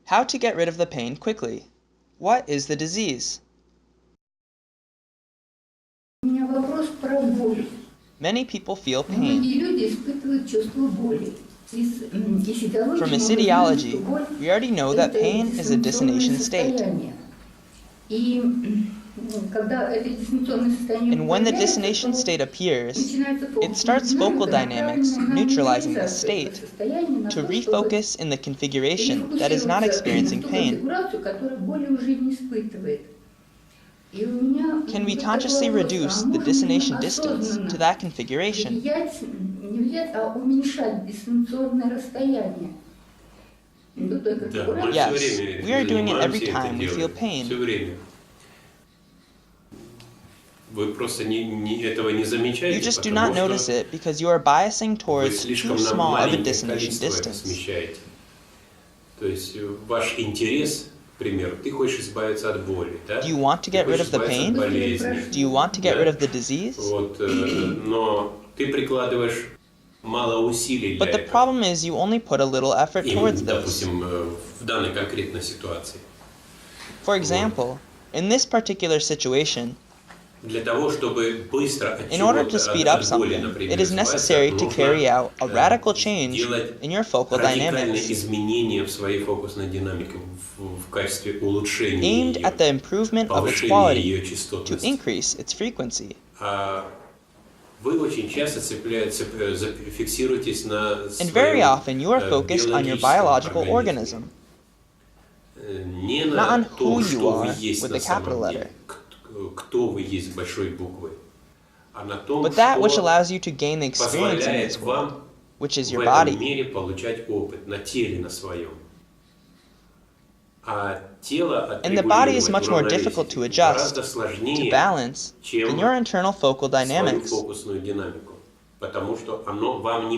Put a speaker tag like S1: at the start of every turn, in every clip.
S1: How to get rid of the pain quickly? What is the disease? Many people feel pain. From Iissiidiology, we already know that pain is a dissonation state. And when the dissonation state appears, it starts focal dynamics neutralizing this state to refocus in the configuration that is not experiencing pain. Can we consciously reduce the dissonation distance to that configuration? Yes, we are doing it every time we feel pain. You just do not notice it because you are biasing towards too small of a dissonation distance. Do you want to get rid of the pain? Do you want to get rid of the disease? But the problem is you only put a little effort towards this. For example, in this particular situation, in order to speed up something, it is necessary to carry out a radical change in your focal dynamics, aimed at the improvement of its quality, to increase its frequency. And very often you are focused on your biological organism, not on who you are with a capital letter. But that which allows you to gain the experience in this world, which is your body. And the body is much more difficult to adjust, to balance, than your internal focal dynamics,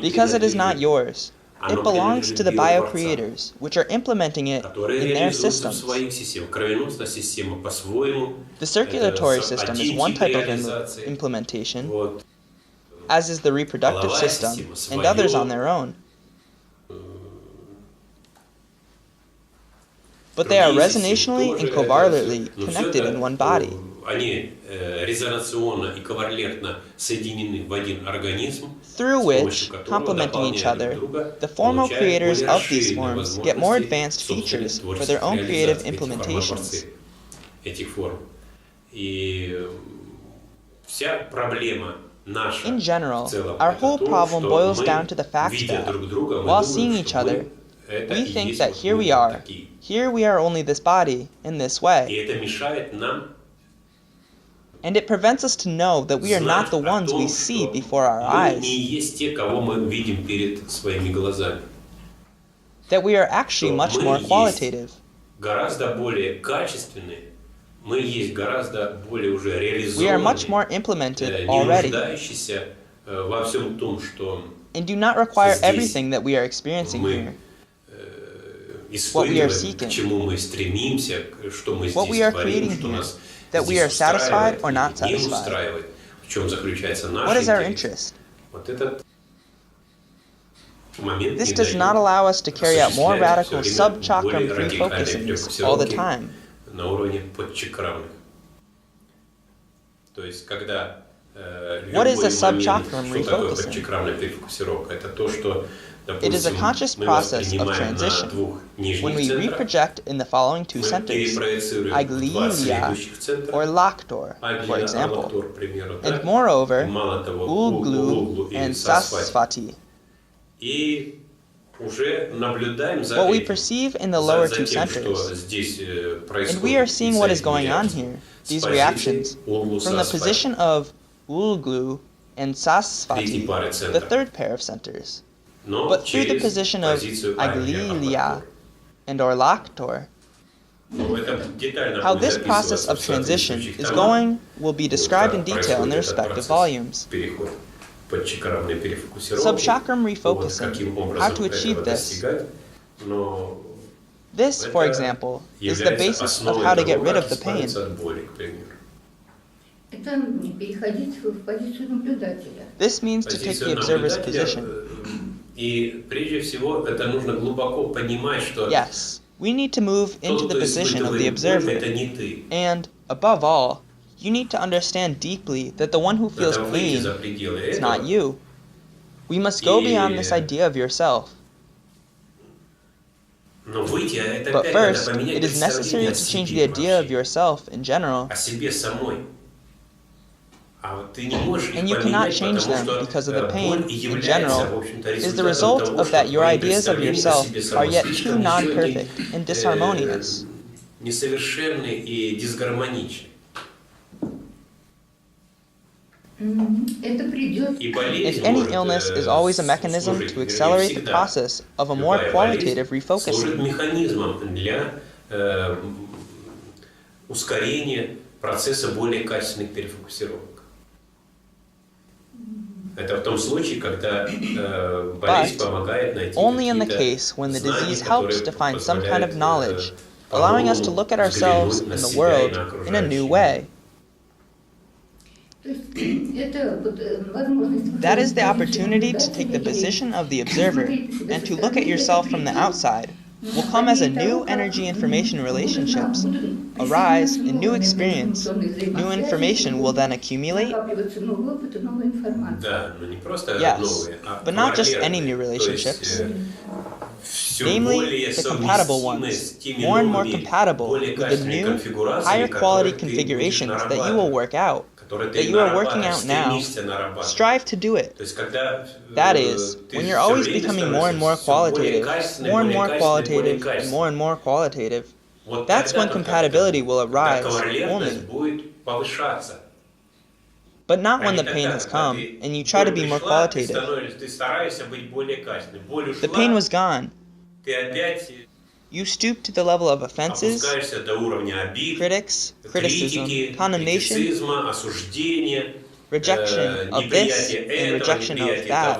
S1: because it is not yours. It belongs to the bio-creators, which are implementing it in their systems. The circulatory system is one type of implementation, as is the reproductive system, and others on their own. But they are resonationally and covalently connected in one body. Through which, complementing each other, the formal creators of these forms get more advanced features for their own creative implementations. In general, our whole problem boils down to the fact that, while seeing each other, we think that here we are only this body, in this way. And it prevents us to know that we are not the ones we see before our eyes. That we are actually much more qualitative. We are much more implemented already, and do not require everything that we are experiencing here. What we are seeking, what we are creating here, that we are satisfied or not satisfied. What is our interest? This does not allow us to carry out more radical sub-chakram refocusings all the time. What is a sub-chakram refocusing? It is a conscious process of transition when we reproject in the following two centers, Iissiidiology or Laktor, for example, and moreover, Ulglu and Sasvati. What we perceive in the lower two centers, and we are seeing what is going on here, these reactions, from the position of Ulglu and Sasvati, the third pair of centers. But through the position of Iissiidiology and or Laktor, how this process of transition is going will be described in detail in their respective volumes. Sub-chakram refocusing, how to achieve this. This, for example, is the basis of how to get rid of the pain. This means to take the observer's position. Yes, We need to move into the position of the observer. And, above all, you need to understand deeply that the one who feels pain is not you. We must go beyond this idea of yourself. But first, it is necessary to change the idea of yourself in general. And you cannot change them because of the pain, in general, is the result of that your ideas of yourself are yet too non-perfect and disharmonious. And any illness is always a mechanism to accelerate the process of a more qualitative refocusing. But only in the case when the disease helps to find some kind of knowledge, allowing us to look at ourselves and the world in a new way. That is the opportunity to take the position of the observer and to look at yourself from the outside will come as a new energy information relationships arise in new experience. New information will then accumulate. Yes, but not just any new relationships. Namely, the compatible ones, more and more compatible with the new, higher quality configurations that you will work out, that you are working out now. Strive to do it. That is, when you're always becoming more and more qualitative, more and more qualitative, and more qualitative, that's when compatibility will arise only. But not when the pain has come, and you try to be more qualitative. The pain was gone. You stoop to the level of offenses, critics, criticism, condemnation, rejection of this and rejection of that.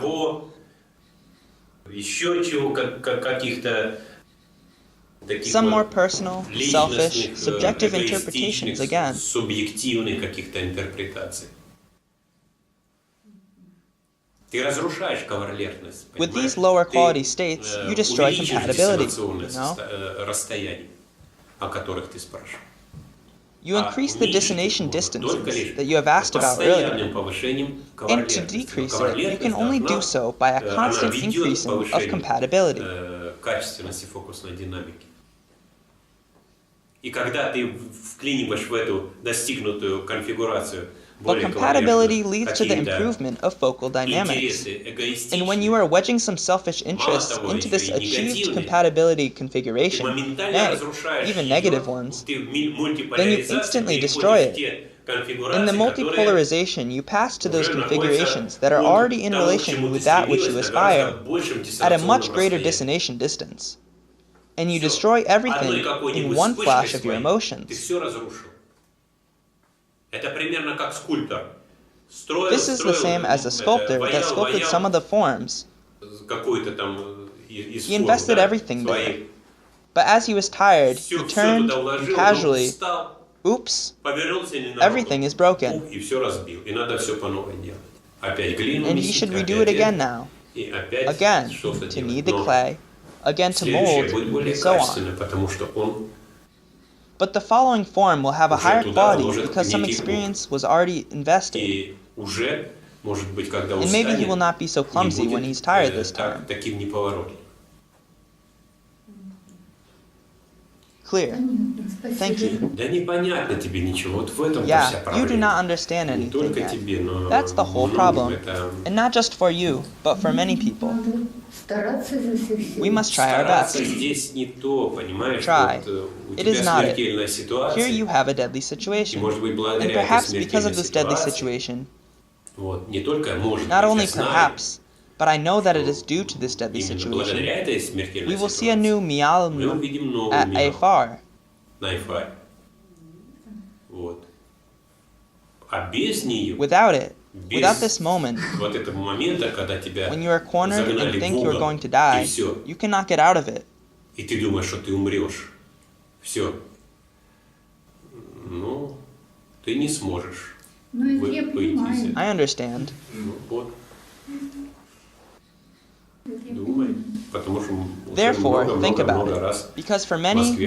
S1: Some more personal, selfish, subjective interpretations again. With these lower quality states, you destroy compatibility, You increase the destination distances that you have asked about earlier. And to decrease it, you can only do so by a constant increasing of compatibility. But compatibility leads to the improvement of focal dynamics. And when you are wedging some selfish interests into this achieved compatibility configuration, nay, even negative ones, then you instantly destroy it. In the multipolarization, you pass to those configurations that are already in relation with that which you aspire, at a much greater destination distance. And you destroy everything in one flash of your emotions. This is the same as a sculptor that sculpted some of the forms. He invested everything there. But as he was tired, he turned and casually, oops, everything is broken. And he should redo it again now. Again, to knead the clay, again to mold, and so on. But the following form will have a higher quality because some experience was already invested. And maybe he will not be so clumsy when he's tired this time. Clear. Thank you. Yeah, you do not understand anything yet. That's the whole problem. And not just for you, but for many people. We must try our best. Try. It is not it. Here you have a deadly situation. And perhaps because of this deadly situation, not only perhaps, but I know that it is due to this deadly situation, we will see a new Mialm at Aifar. Without it, without this moment, when you are cornered and think you are going to die, you cannot get out of it. I understand. Therefore, think about it, because for many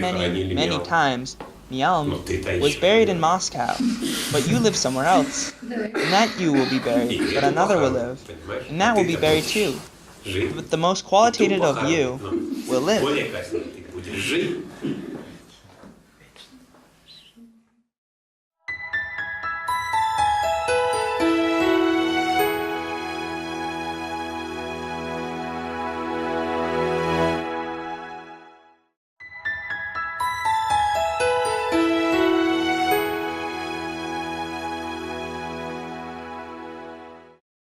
S1: times, Mialm was buried in Moscow, but you live somewhere else. And that you will be buried, but another will live, and that will be buried too. But the most qualitative of you will live.